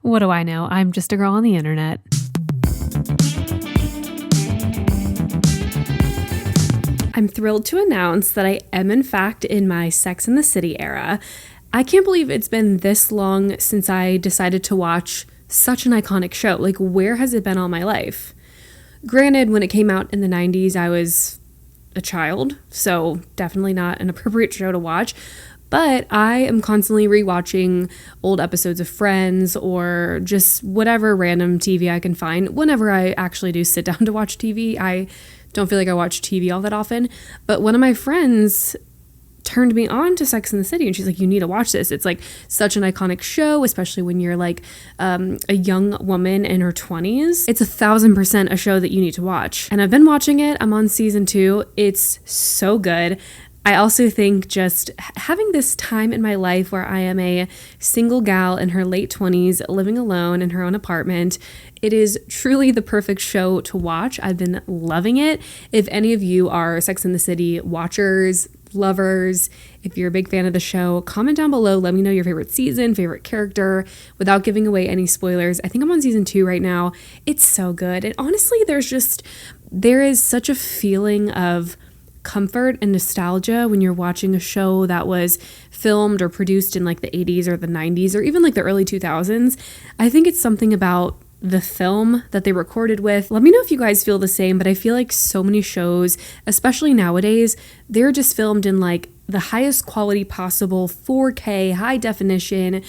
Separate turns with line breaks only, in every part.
What do I know? I'm just a girl on the internet. I'm thrilled to announce that I am in fact in my Sex and the City era. I can't believe it's been this long since I decided to watch such an iconic show. Like, where has it been all my life? Granted, when it came out in the 90s, I was a child, so definitely not an appropriate show to watch. But I am constantly rewatching old episodes of Friends or just whatever random TV I can find. Whenever I actually do sit down to watch TV, I don't feel like I watch TV all that often. But one of my friends turned me on to Sex and the City, and she's like, you need to watch this. It's like such an iconic show, especially when you're like a young woman in her 20s. It's 1,000% a show that you need to watch. And I've been watching it. I'm on season 2. It's so good. I also think just having this time in my life where I am a single gal in her late 20s living alone in her own apartment, it is truly the perfect show to watch. I've been loving it. If any of you are Sex and the City watchers, lovers, if you're a big fan of the show, comment down below. Let me know your favorite season, favorite character, without giving away any spoilers. I think I'm on season 2 right now. It's so good. And honestly, there is such a feeling of comfort and nostalgia when you're watching a show that was filmed or produced in like the 80s or the 90s or even like the early 2000s. I think it's something about the film that they recorded with. Let me know if you guys feel the same, but I feel like so many shows, especially nowadays, they're just filmed in like the highest quality possible, 4K, high definition.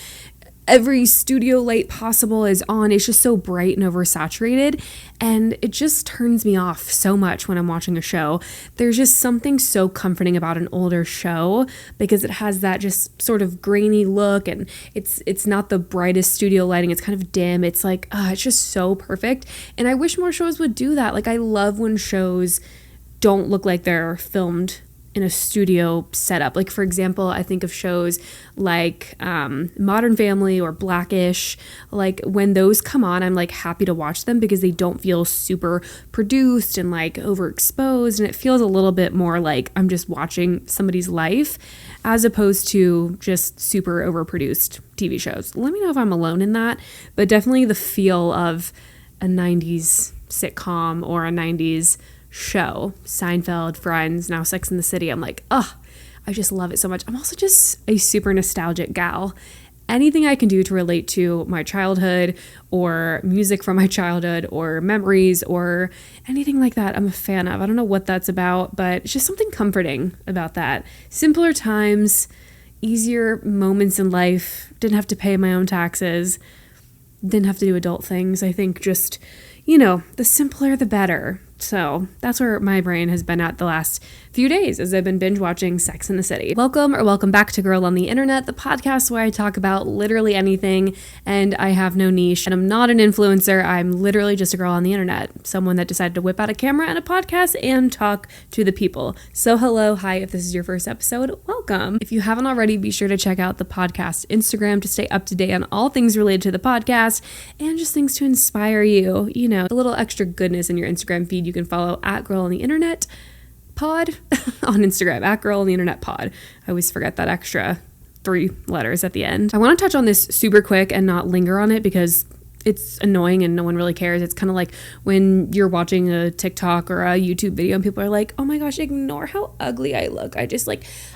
Every studio light possible is on. It's just so bright and oversaturated, and it just turns me off so much when I'm watching a show. There's just something so comforting about an older show because it has that just sort of grainy look, and it's not the brightest studio lighting. It's kind of dim. It's like, it's just so perfect, and I wish more shows would do that. Like, I love when shows don't look like they're filmed in a studio setup. Like, for example, I think of shows like Modern Family or Blackish. Like, when those come on, I'm like happy to watch them because they don't feel super produced and like overexposed, and it feels a little bit more like I'm just watching somebody's life as opposed to just super overproduced TV shows. Let me know if I'm alone in that, but definitely the feel of a 90s sitcom or a 90s show, Seinfeld, Friends, now Sex and the City. I'm like, I just love it so much. I'm also just a super nostalgic gal. Anything I can do to relate to my childhood or music from my childhood or memories or anything like that, I'm a fan of. I don't know what that's about, but it's just something comforting about that. Simpler times, easier moments in life, didn't have to pay my own taxes, didn't have to do adult things. I think just, the simpler the better. So that's where my brain has been at the last few days as I've been binge watching Sex and the City. Welcome back to Girl on the Internet, the podcast where I talk about literally anything and I have no niche. And I'm not an influencer. I'm literally just a girl on the internet, someone that decided to whip out a camera and a podcast and talk to the people. So hello, hi, if this is your first episode, welcome. If you haven't already, be sure to check out the podcast Instagram to stay up to date on all things related to the podcast and just things to inspire you, a little extra goodness in your Instagram feed. You can follow at Girl on the Internet Pod on Instagram, at Girl on the Internet Pod. I always forget that extra 3 letters at the end. I want to touch on this super quick and not linger on it because it's annoying and no one really cares. It's kind of like when you're watching a TikTok or a YouTube video and people are like, oh my gosh, ignore how ugly I look. I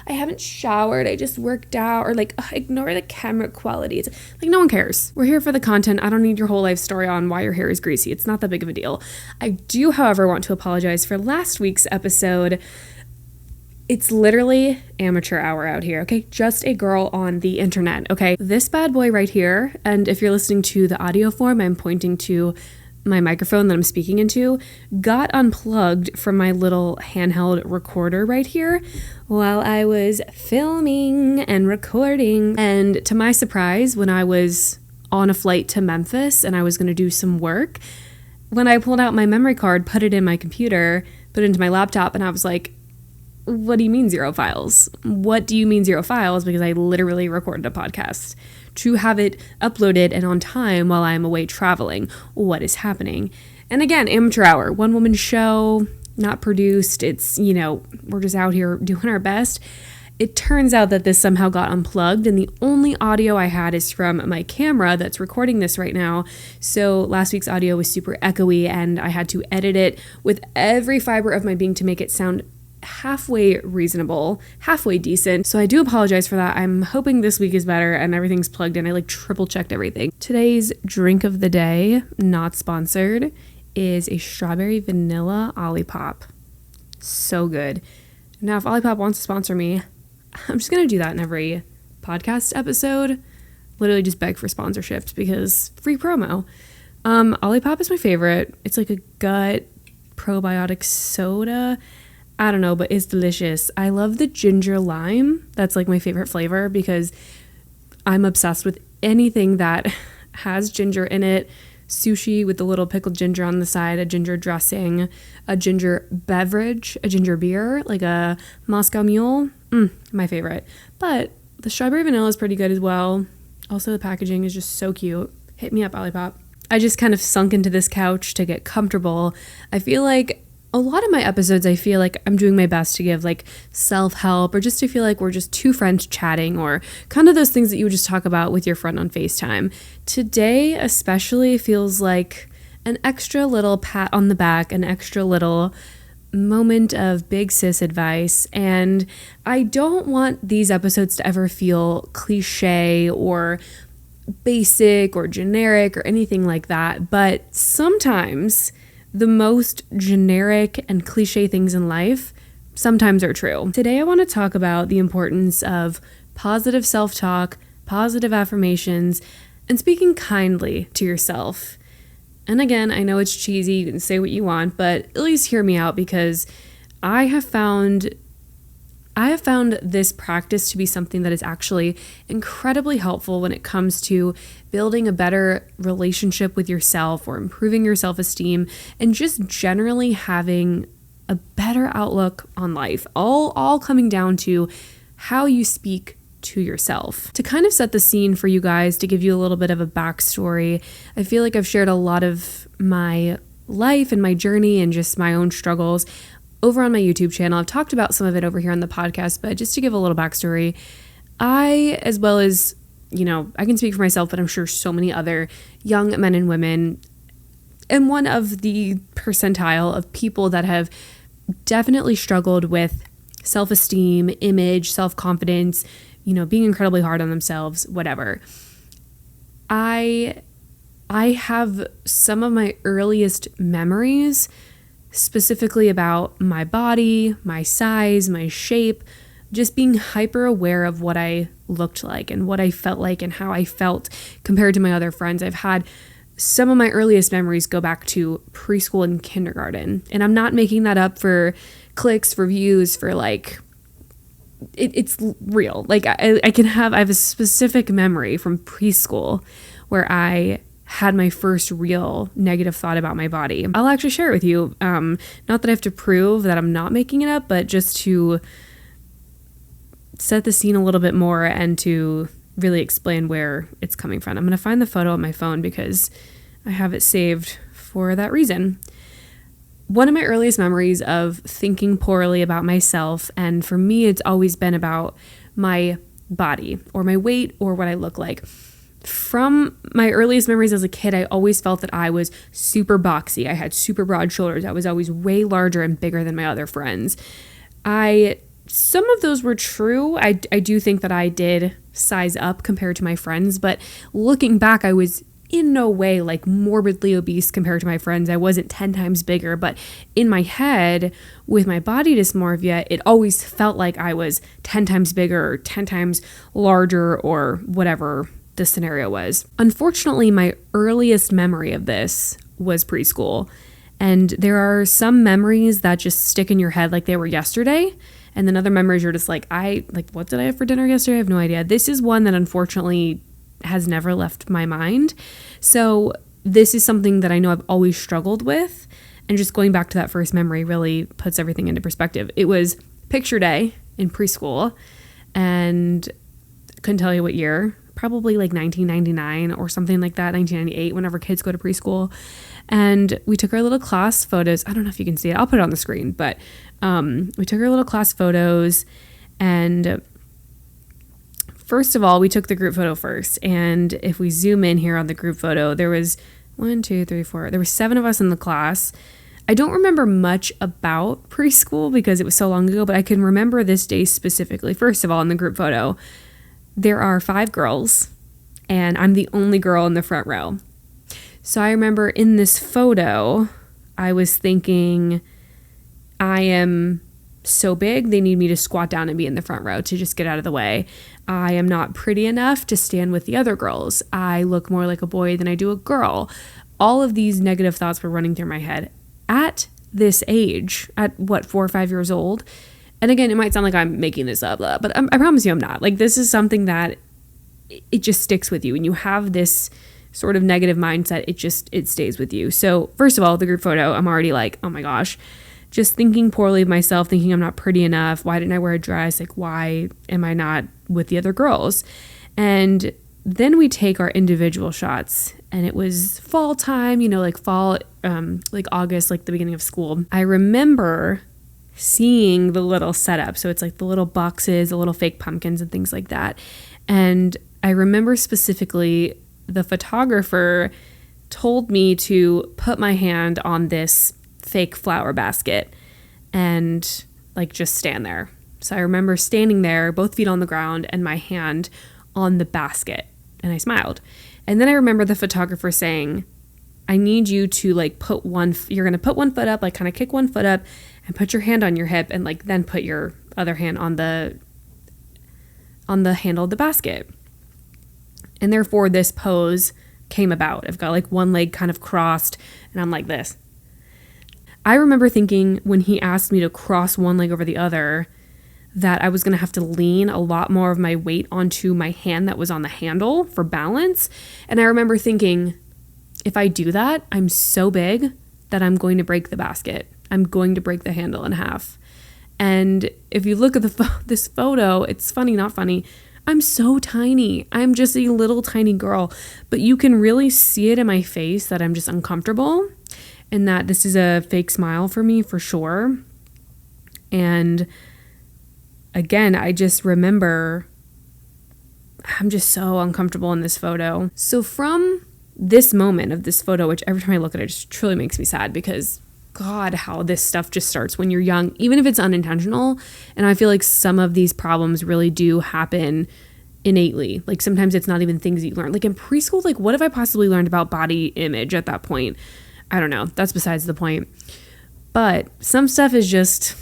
haven't showered. I just worked out. Or like, ignore the camera quality. It's like, no one cares. We're here for the content. I don't need your whole life story on why your hair is greasy. It's not that big of a deal. I do, however, want to apologize for last week's episode. It's literally amateur hour out here, okay? Just a girl on the internet, okay? This bad boy right here, and if you're listening to the audio form, I'm pointing to my microphone that I'm speaking into, got unplugged from my little handheld recorder right here while I was filming and recording. And to my surprise, when I was on a flight to Memphis and I was going to do some work, when I pulled out my memory card, put it in my computer, put it into my laptop, and I was like, what do you mean 0 files? What do you mean 0 files? Because I literally recorded a podcast to have it uploaded and on time while I'm away traveling. What is happening? And again, amateur hour, one woman show, not produced. It's, we're just out here doing our best. It turns out that this somehow got unplugged, and the only audio I had is from my camera that's recording this right now. So last week's audio was super echoey, and I had to edit it with every fiber of my being to make it sound halfway reasonable, halfway decent. So I do apologize for that. I'm hoping this week is better and everything's plugged in. I triple checked everything. Today's drink of the day, not sponsored, is a strawberry vanilla Olipop. So good. Now, if Olipop wants to sponsor me, I'm just going to do that in every podcast episode. Literally just beg for sponsorships because free promo. Olipop is my favorite. It's like a gut probiotic soda. I don't know, but it's delicious. I love the ginger lime. That's like my favorite flavor because I'm obsessed with anything that has ginger in it. Sushi with a little pickled ginger on the side, a ginger dressing, a ginger beverage, a ginger beer, like a Moscow Mule. My favorite. But the strawberry vanilla is pretty good as well. Also, the packaging is just so cute. Hit me up, Olipop. I just kind of sunk into this couch to get comfortable. I feel like a lot of my episodes, I feel like I'm doing my best to give self-help or just to feel like we're just two friends chatting or kind of those things that you would just talk about with your friend on FaceTime. Today especially feels like an extra little pat on the back, an extra little moment of big sis advice. And I don't want these episodes to ever feel cliche or basic or generic or anything like that. But sometimes the most generic and cliche things in life sometimes are true. Today I want to talk about the importance of positive self-talk, positive affirmations, and speaking kindly to yourself. And again, I know it's cheesy, you can say what you want, but at least hear me out because I have found this practice to be something that is actually incredibly helpful when it comes to building a better relationship with yourself or improving your self-esteem and just generally having a better outlook on life. All coming down to how you speak to yourself. To kind of set the scene for you guys, to give you a little bit of a backstory, I feel like I've shared a lot of my life and my journey and just my own struggles over on my YouTube channel. I've talked about some of it over here on the podcast, but just to give a little backstory, I, as well as, I can speak for myself, but I'm sure so many other young men and women, am one of the percentile of people that have definitely struggled with self-esteem, image, self-confidence, being incredibly hard on themselves, whatever. I have some of my earliest memories specifically about my body, my size, my shape, just being hyper aware of what I looked like and what I felt like and how I felt compared to my other friends. I've had some of my earliest memories go back to preschool and kindergarten. And I'm not making that up for clicks, for views, for it's real. I have a specific memory from preschool where I had my first real negative thought about my body. I'll actually share it with you. Not that I have to prove that I'm not making it up, but just to set the scene a little bit more and to really explain where it's coming from. I'm going to find the photo on my phone because I have it saved for that reason. One of my earliest memories of thinking poorly about myself, and for me, it's always been about my body or my weight or what I look like. From my earliest memories as a kid, I always felt that I was super boxy. I had super broad shoulders. I was always way larger and bigger than my other friends. Some of those were true. I do think that I did size up compared to my friends, but looking back, I was in no way morbidly obese compared to my friends. I wasn't 10 times bigger, but in my head, with my body dysmorphia, it always felt like I was 10 times bigger or 10 times larger or whatever the scenario was. Unfortunately, my earliest memory of this was preschool. And there are some memories that just stick in your head like they were yesterday. And then other memories you're just what did I have for dinner yesterday? I have no idea. This is one that unfortunately has never left my mind. So this is something that I know I've always struggled with. And just going back to that first memory really puts everything into perspective. It was picture day in preschool, and I couldn't tell you what year, probably 1999 or something like that, 1998, whenever kids go to preschool. And we took our little class photos. I don't know if you can see it. I'll put it on the screen, but we took our little class photos, and First of all, we took the group photo first. And if we zoom in here on the group photo, there was 1, 2, 3, 4. There were 7 of us in the class. I don't remember much about preschool because it was so long ago, but I can remember this day specifically. First of all, in the group photo, there are 5 girls, and I'm the only girl in the front row. So I remember in this photo, I was thinking, I am so big, they need me to squat down and be in the front row to just get out of the way. I am not pretty enough to stand with the other girls. I look more like a boy than I do a girl. All of these negative thoughts were running through my head at this age, at 4 or 5 years old. And again, it might sound like I'm making this up, but I promise you I'm not. Like, this is something that it just sticks with you. And you have this sort of negative mindset, it stays with you. So first of all, the group photo, I'm already like, oh my gosh, just thinking poorly of myself, thinking I'm not pretty enough. Why didn't I wear a dress? Like, why am I not with the other girls? And then we take our individual shots, and it was fall time, like fall, like August, like the beginning of school. I remember seeing the little setup. So it's like the little boxes, the little fake pumpkins and things like that. And I remember specifically the photographer told me to put my hand on this fake flower basket and like just stand there. So I remember standing there, both feet on the ground and my hand on the basket, and I smiled. And then I remember the photographer saying, I need you to like you're going to put one foot up, like kind of kick one foot up and put your hand on your hip, and like then put your other hand on the handle of the basket. And therefore this pose came about. I've got like one leg kind of crossed and I'm like this. I remember thinking when he asked me to cross one leg over the other that I was going to have to lean a lot more of my weight onto my hand that was on the handle for balance. And I remember thinking, if I do that, I'm so big that I'm going to break the basket. I'm going to break the handle in half. And if you look at this photo, it's funny, not funny. I'm so tiny. I'm just a little tiny girl, but you can really see it in my face that I'm just uncomfortable and that this is a fake smile for me for sure. And again, I just remember I'm just so uncomfortable in this photo. So from this moment of this photo, which every time I look at it, just truly makes me sad because God, how this stuff just starts when you're young, even if it's unintentional. And I feel like some of these problems really do happen innately. Like sometimes it's not even things you learn. Like in preschool, like what have I possibly learned about body image at that point? I don't know. That's besides the point. But some stuff is just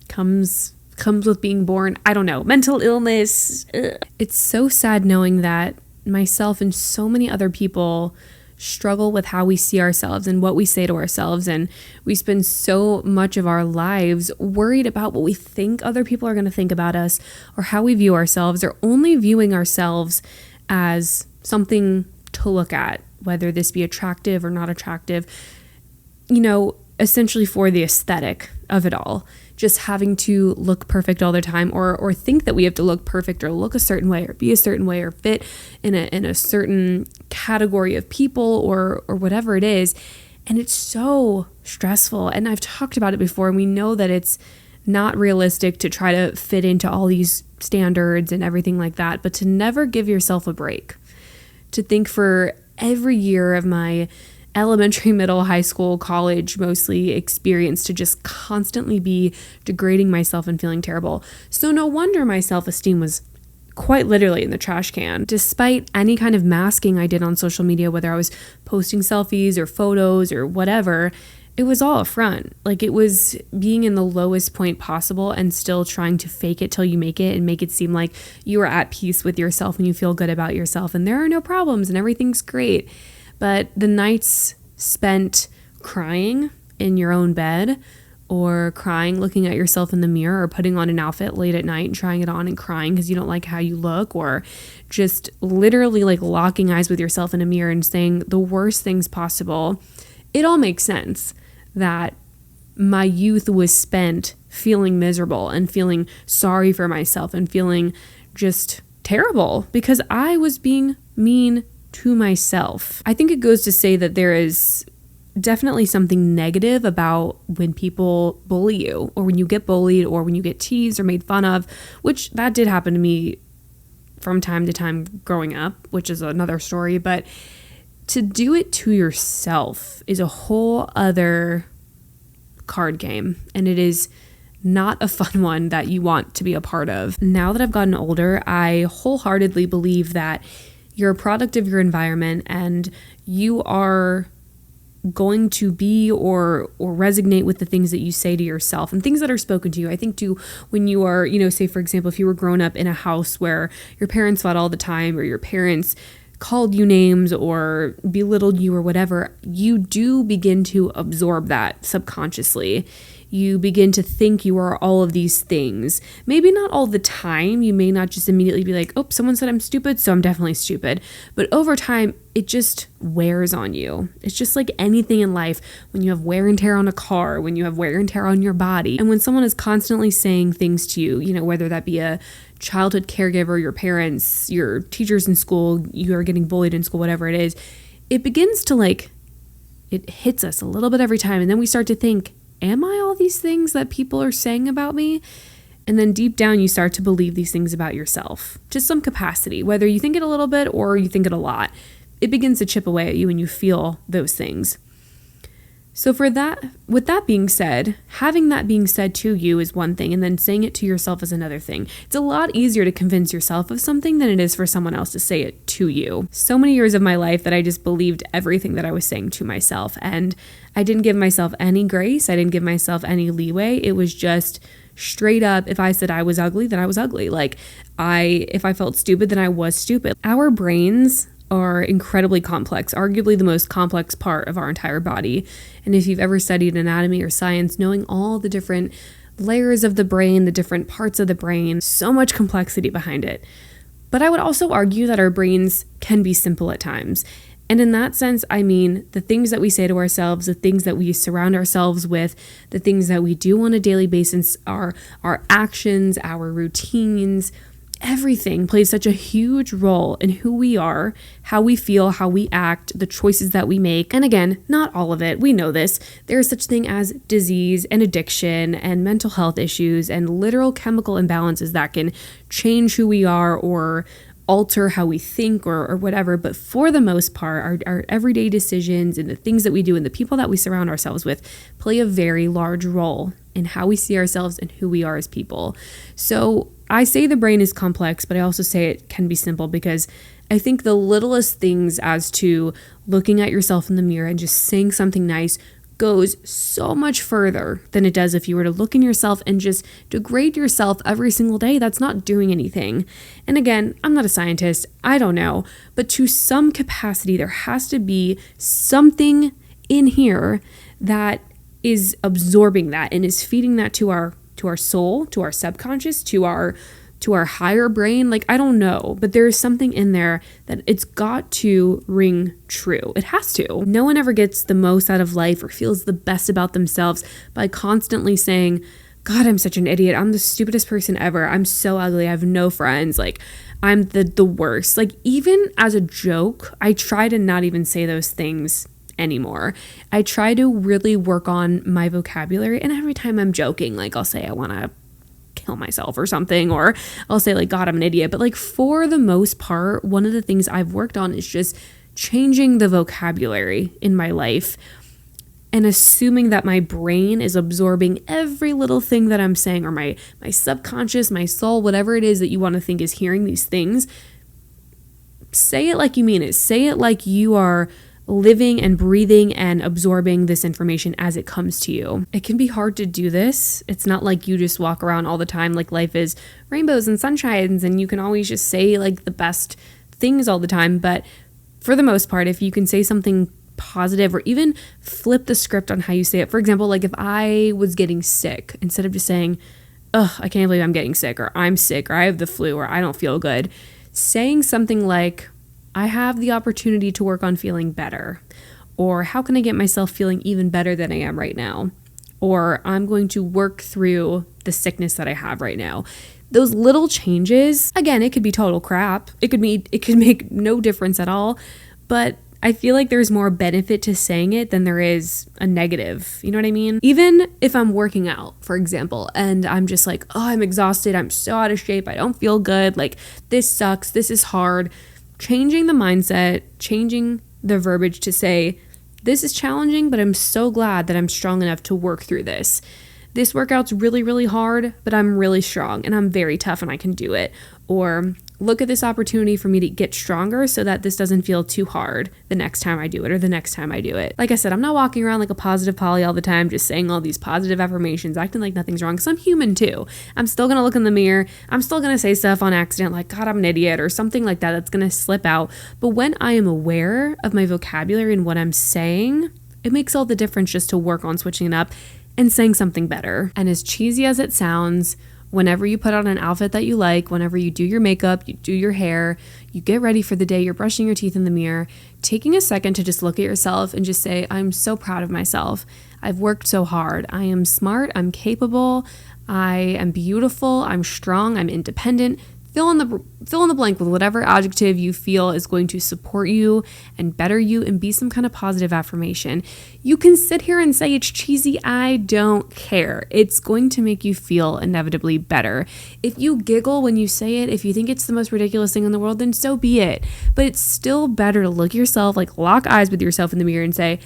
comes with being born. I don't know. Mental illness. Ugh. It's so sad knowing that myself and so many other people struggle with how we see ourselves and what we say to ourselves, and we spend so much of our lives worried about what we think other people are going to think about us or how we view ourselves, or only viewing ourselves as something to look at, whether this be attractive or not attractive, essentially for the aesthetic of it all. Just having to look perfect all the time, or think that we have to look perfect or look a certain way or be a certain way or fit in a certain category of people or whatever it is. And it's so stressful. And I've talked about it before, and we know that it's not realistic to try to fit into all these standards and everything like that, but to never give yourself a break. To think for every year of my elementary, middle, high school, college, mostly experience to just constantly be degrading myself and feeling terrible. So no wonder my self-esteem was quite literally in the trash can. Despite any kind of masking I did on social media, whether I was posting selfies or photos or whatever, it was all a front. Like it was being in the lowest point possible and still trying to fake it till you make it and make it seem like you are at peace with yourself and you feel good about yourself and there are no problems and everything's great. But the nights spent crying in your own bed, or crying looking at yourself in the mirror, or putting on an outfit late at night and trying it on and crying because you don't like how you look, or just literally like locking eyes with yourself in a mirror and saying the worst things possible, it all makes sense that my youth was spent feeling miserable and feeling sorry for myself and feeling just terrible because I was being mean to myself. I think it goes to say that there is definitely something negative about when people bully you, or when you get bullied, or when you get teased or made fun of, which that did happen to me from time to time growing up, which is another story, but to do it to yourself is a whole other card game, and it is not a fun one that you want to be a part of. Now that I've gotten older, I wholeheartedly believe that you're a product of your environment, and you are going to be or resonate with the things that you say to yourself and things that are spoken to you. I think too, when you are, say for example, if you were grown up in a house where your parents fought all the time, or your parents called you names or belittled you or whatever, you do begin to absorb that subconsciously. You begin to think you are all of these things. Maybe not all the time. You may not just immediately be like, oh, someone said I'm stupid, so I'm definitely stupid. But over time, it just wears on you. It's just like anything in life. When you have wear and tear on a car, when you have wear and tear on your body, and when someone is constantly saying things to you, whether that be a childhood caregiver, your parents, your teachers in school, you are getting bullied in school, whatever it is, it begins to it hits us a little bit every time. And then we start to think, am I all these things that people are saying about me? And then deep down, you start to believe these things about yourself to some capacity, whether you think it a little bit or you think it a lot. It begins to chip away at you and you feel those things. So with that being said, having that being said to you is one thing, and then saying it to yourself is another thing. It's a lot easier to convince yourself of something than it is for someone else to say it to you. So many years of my life that I just believed everything that I was saying to myself, and I didn't give myself any grace. I didn't give myself any leeway. It was just straight up, if I said I was ugly, then I was ugly. If I felt stupid, then I was stupid. Our brains are incredibly complex, arguably the most complex part of our entire body. And if you've ever studied anatomy or science, knowing all the different layers of the brain, the different parts of the brain, so much complexity behind it. But I would also argue that our brains can be simple at times. And in that sense, I mean, the things that we say to ourselves, the things that we surround ourselves with, the things that we do on a daily basis, our actions, our routines, everything plays such a huge role in who we are, how we feel, how we act, the choices that we make. And again, not all of it. We know this. There is such thing as disease and addiction and mental health issues and literal chemical imbalances that can change who we are or alter how we think or whatever. But for the most part, our everyday decisions and the things that we do and the people that we surround ourselves with play a very large role in how we see ourselves and who we are as people. So I say the brain is complex, but I also say it can be simple, because I think the littlest things as to looking at yourself in the mirror and just saying something nice goes so much further than it does if you were to look in yourself and just degrade yourself every single day. That's not doing anything. And again, I'm not a scientist. I don't know. But to some capacity, there has to be something in here that is absorbing that and is feeding that to our soul, to our subconscious, to our higher brain. I don't know, but there is something in there that it's got to ring true. It has to. No one ever gets the most out of life or feels the best about themselves by constantly saying, God, I'm such an idiot. I'm the stupidest person ever. I'm so ugly. I have no friends. I'm the worst. Even as a joke, I try to not even say those things anymore. I try to really work on my vocabulary, and every time I'm joking, I'll say I want to kill myself or something, or I'll say God, I'm an idiot. But for the most part, one of the things I've worked on is just changing the vocabulary in my life and assuming that my brain is absorbing every little thing that I'm saying, or my subconscious, my soul, whatever it is that you want to think is hearing these things. Say it like you mean it. Say it like you are living and breathing and absorbing this information as it comes to you. It can be hard to do this. It's not like you just walk around all the time like life is rainbows and sunshines and you can always just say the best things all the time. But for the most part, if you can say something positive or even flip the script on how you say it. For example, if I was getting sick, instead of just saying, ugh, I can't believe I'm getting sick, or I'm sick, or I have the flu, or I don't feel good, saying something like, I have the opportunity to work on feeling better, or how can I get myself feeling even better than I am right now, or I'm going to work through the sickness that I have right now. Those little changes, again, it could be total crap. It could make no difference at all, but I feel like there's more benefit to saying it than there is a negative. You know what I mean? Even if I'm working out, for example, and I'm just like, oh, I'm exhausted. I'm so out of shape. I don't feel good. Like, this sucks. This is hard. Changing the mindset, changing the verbiage to say, this is challenging, but I'm so glad that I'm strong enough to work through this. This workout's really, really hard, but I'm really strong and I'm very tough and I can do it. Or look at this opportunity for me to get stronger so that this doesn't feel too hard the next time I do it or the next time I do it. Like I said, I'm not walking around like a positive Polly all the time, just saying all these positive affirmations, acting like nothing's wrong, because I'm human too. I'm still going to look in the mirror. I'm still going to say stuff on accident like, God, I'm an idiot or something like that that's going to slip out. But when I am aware of my vocabulary and what I'm saying, it makes all the difference just to work on switching it up and saying something better. And as cheesy as it sounds, whenever you put on an outfit that you like, whenever you do your makeup, you do your hair, you get ready for the day, you're brushing your teeth in the mirror, taking a second to just look at yourself and just say, I'm so proud of myself. I've worked so hard. I am smart. I'm capable. I am beautiful. I'm strong. I'm independent. Fill in the blank with whatever adjective you feel is going to support you and better you and be some kind of positive affirmation. You can sit here and say it's cheesy. I don't care. It's going to make you feel inevitably better. If you giggle when you say it, if you think it's the most ridiculous thing in the world, then so be it. But it's still better to look at yourself, like lock eyes with yourself in the mirror and say,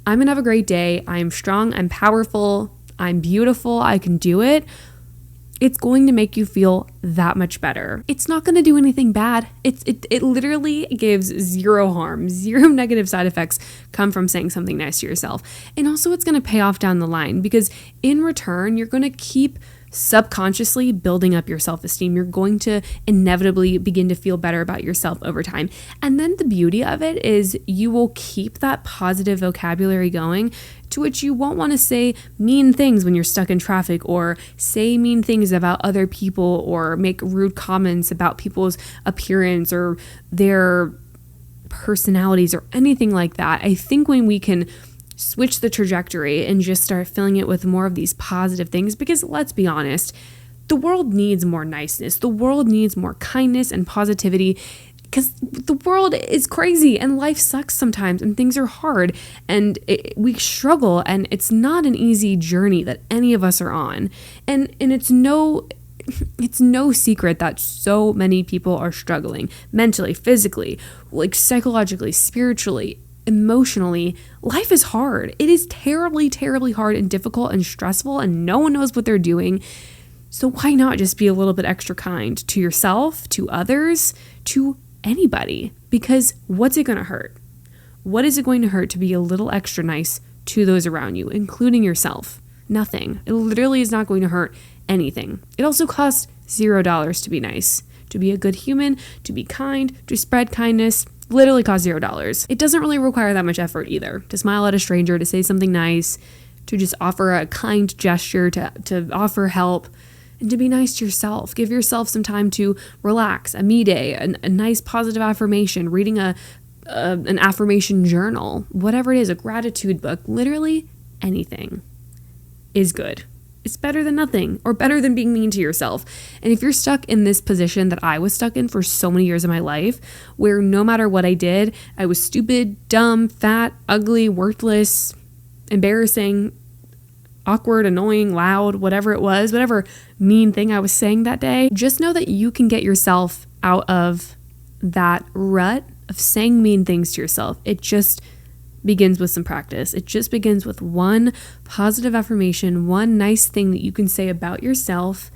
I'm going to have a great day. I am strong. I'm powerful. I'm beautiful. I can do it. It's going to make you feel that much better. It's not going to do anything bad. It literally gives zero harm, zero negative side effects come from saying something nice to yourself. And also it's going to pay off down the line because in return, you're going to keep subconsciously building up your self-esteem. You're going to inevitably begin to feel better about yourself over time. And then the beauty of it is you will keep that positive vocabulary going, to which you won't want to say mean things when you're stuck in traffic or say mean things about other people or make rude comments about people's appearance or their personalities or anything like that. I think when we can switch the trajectory and just start filling it with more of these positive things, because let's be honest, the world needs more niceness. The world needs more kindness and positivity because the world is crazy and life sucks sometimes and things are hard and we struggle and it's not an easy journey that any of us are on. And it's no secret that so many people are struggling mentally, physically, like psychologically, spiritually, emotionally. Life is hard. It is terribly, terribly hard and difficult and stressful and no one knows what they're doing. So why not just be a little bit extra kind to yourself, to others, to anybody? Because what's it going to hurt? What is it going to hurt to be a little extra nice to those around you, including yourself? Nothing. It literally is not going to hurt anything. It also costs $0 to be nice, to be a good human, to be kind, to spread kindness. Literally costs $0. It doesn't really require that much effort either. To smile at a stranger, to say something nice, to just offer a kind gesture, to offer help, and to be nice to yourself. Give yourself some time to relax, a me day, a nice positive affirmation, reading an affirmation journal, whatever it is, a gratitude book, literally anything is good. It's better than nothing or better than being mean to yourself. And if you're stuck in this position that I was stuck in for so many years of my life, where no matter what I did, I was stupid, dumb, fat, ugly, worthless, embarrassing, awkward, annoying, loud, whatever it was, whatever mean thing I was saying that day, just know that you can get yourself out of that rut of saying mean things to yourself. It just begins with some practice. It just begins with one positive affirmation, one nice thing that you can say about yourself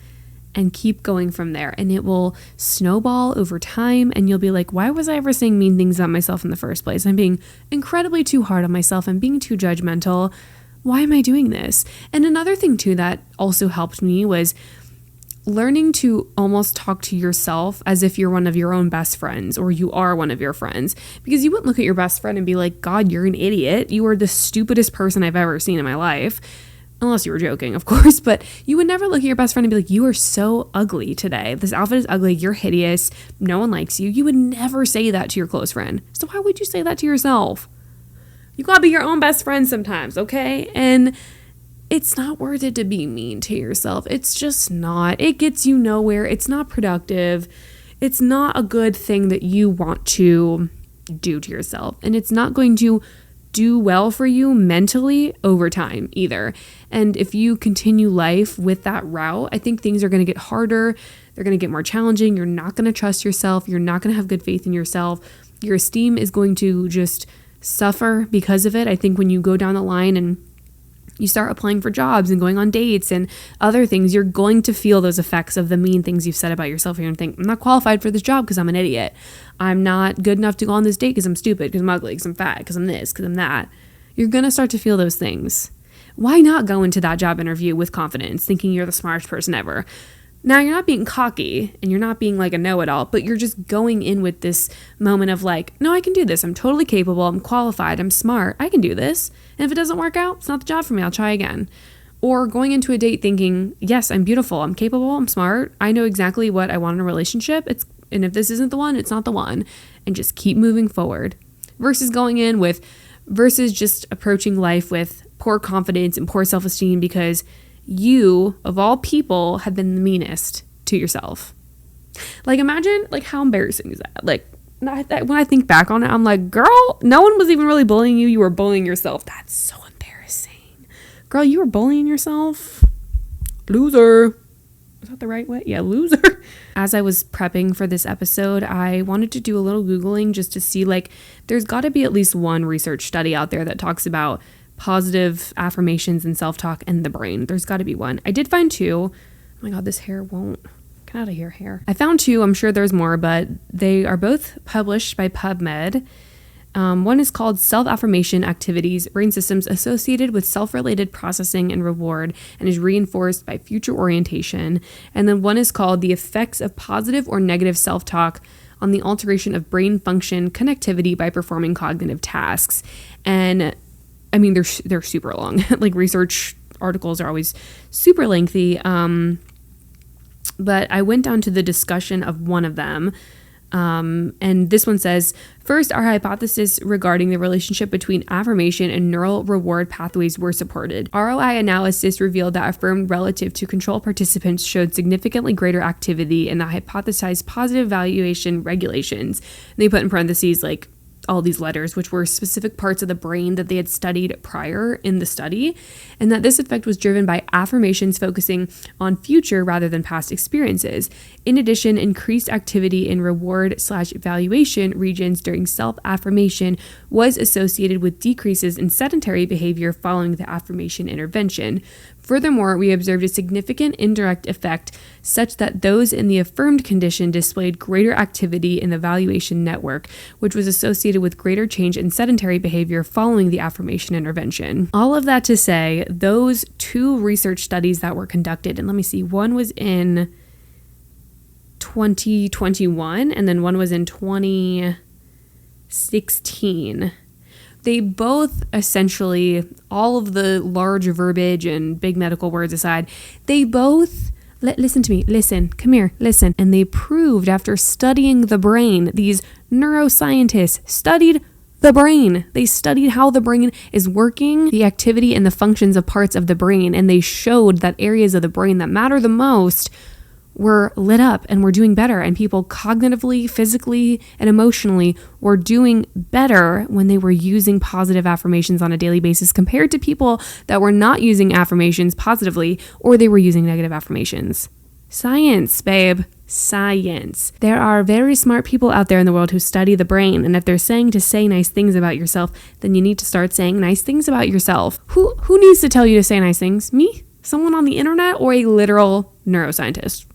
and keep going from there. And it will snowball over time and you'll be like, why was I ever saying mean things about myself in the first place? I'm being incredibly too hard on myself. I'm being too judgmental. Why am I doing this? And another thing too that also helped me was learning to almost talk to yourself as if you're one of your own best friends or you are one of your friends, because you wouldn't look at your best friend and be like, God, you're an idiot. You are the stupidest person I've ever seen in my life. Unless you were joking, of course, but you would never look at your best friend and be like, you are so ugly today. This outfit is ugly. You're hideous. No one likes you. You would never say that to your close friend. So why would you say that to yourself? You gotta be your own best friend sometimes, okay? And it's not worth it to be mean to yourself. It's just not. It gets you nowhere. It's not productive. It's not a good thing that you want to do to yourself. And it's not going to do well for you mentally over time either. And if you continue life with that route, I think things are going to get harder. They're going to get more challenging. You're not going to trust yourself. You're not going to have good faith in yourself. Your esteem is going to just suffer because of it. I think when you go down the line and you start applying for jobs and going on dates and other things, you're going to feel those effects of the mean things you've said about yourself. You're going to think, I'm not qualified for this job because I'm an idiot. I'm not good enough to go on this date because I'm stupid, because I'm ugly, because I'm fat, because I'm this, because I'm that. You're going to start to feel those things. Why not go into that job interview with confidence, thinking you're the smartest person ever? Now, you're not being cocky and you're not being like a know-it-all, but you're just going in with this moment of like, no, I can do this. I'm totally capable. I'm qualified. I'm smart. I can do this. And if it doesn't work out, it's not the job for me. I'll try again. Or going into a date thinking, yes, I'm beautiful. I'm capable. I'm smart. I know exactly what I want in a relationship. And if this isn't the one, it's not the one. And just keep moving forward. Versus just approaching life with poor confidence and poor self-esteem because you, of all people, have been the meanest to yourself. Like, imagine, like, how embarrassing is that? Like, when I think back on it, I'm like, girl, no one was even really bullying you. You were bullying yourself. That's so embarrassing. Girl, you were bullying yourself. Loser. Is that the right way? Yeah, loser. As I was prepping for this episode, I wanted to do a little Googling just to see, like, there's got to be at least one research study out there that talks about positive affirmations and self-talk and the brain. There's got to be one. I did find two. Oh my God, this hair won't get out of here, hair. I found two. I'm sure there's more, but they are both published by PubMed. One is called Self-Affirmation Activities, Brain Systems Associated with Self-Related Processing and Reward, and is reinforced by future orientation. And then one is called The Effects of Positive or Negative Self-Talk on the Alteration of Brain Function Connectivity by Performing Cognitive Tasks. And I mean, they're super long. Like, research articles are always super lengthy. But I went down to the discussion of one of them. And this one says, first, our hypothesis regarding the relationship between affirmation and neural reward pathways were supported. ROI analysis revealed that affirmed relative to control participants showed significantly greater activity in the hypothesized positive valuation regulations. And they put in parentheses, like, all these letters, which were specific parts of the brain that they had studied prior in the study, and that this effect was driven by affirmations focusing on future rather than past experiences. In addition, increased activity in reward/valuation regions during self-affirmation was associated with decreases in sedentary behavior following the affirmation intervention. Furthermore, we observed a significant indirect effect such that those in the affirmed condition displayed greater activity in the valuation network, which was associated with greater change in sedentary behavior following the affirmation intervention. All of that to say, those two research studies that were conducted, and let me see, one was in 2021 and then one was in 2016. They both essentially, all of the large verbiage and big medical words aside, they both, listen to me, listen, come here, listen. And they proved after studying the brain, these neuroscientists studied the brain. They studied how the brain is working, the activity and the functions of parts of the brain. And they showed that areas of the brain that matter the most were lit up and were doing better, and people cognitively, physically, and emotionally were doing better when they were using positive affirmations on a daily basis compared to people that were not using affirmations positively, or they were using negative affirmations. Science, babe. Science. There are very smart people out there in the world who study the brain, and if they're saying to say nice things about yourself, then you need to start saying nice things about yourself. Who needs to tell you to say nice things? Me? Someone on the internet, or a literal neuroscientist?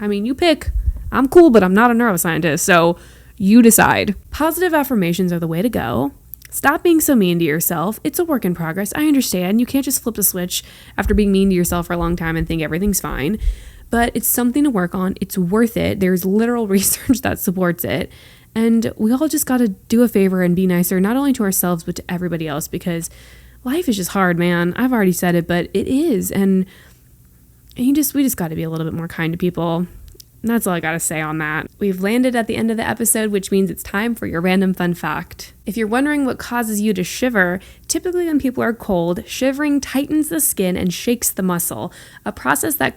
I mean, you pick. I'm cool, but I'm not a neuroscientist, so you decide. Positive affirmations are the way to go. Stop being so mean to yourself. It's a work in progress. I understand. You can't just flip the switch after being mean to yourself for a long time and think everything's fine, but it's something to work on. It's worth it. There's literal research that supports it, and we all just got to do a favor and be nicer, not only to ourselves, but to everybody else, because life is just hard, man. I've already said it, but it is, and we just got to be a little bit more kind to people. And that's all I got to say on that. We've landed at the end of the episode, which means it's time for your random fun fact. If you're wondering what causes you to shiver, typically when people are cold, shivering tightens the skin and shakes the muscle, a process that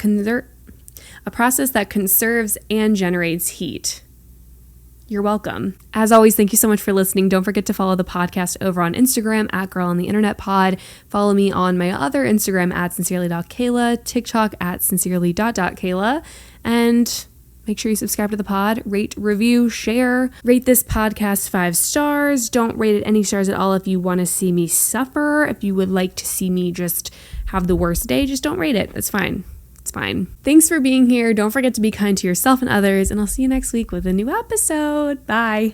conserves and generates heat. you're welcome. As always, thank you so much for listening. Don't forget to follow the podcast over on Instagram at Girl on the Internet Pod. Follow me on my other Instagram at sincerely.kayla, TikTok at sincerely.kayla, and make sure you subscribe to the pod, rate, review, share. Rate this podcast 5 stars. Don't rate it any stars at all if you want to see me suffer. If you would like to see me just have the worst day, just don't rate it. It's fine. It's fine. Thanks for being here. Don't forget to be kind to yourself and others, and I'll see you next week with a new episode. Bye.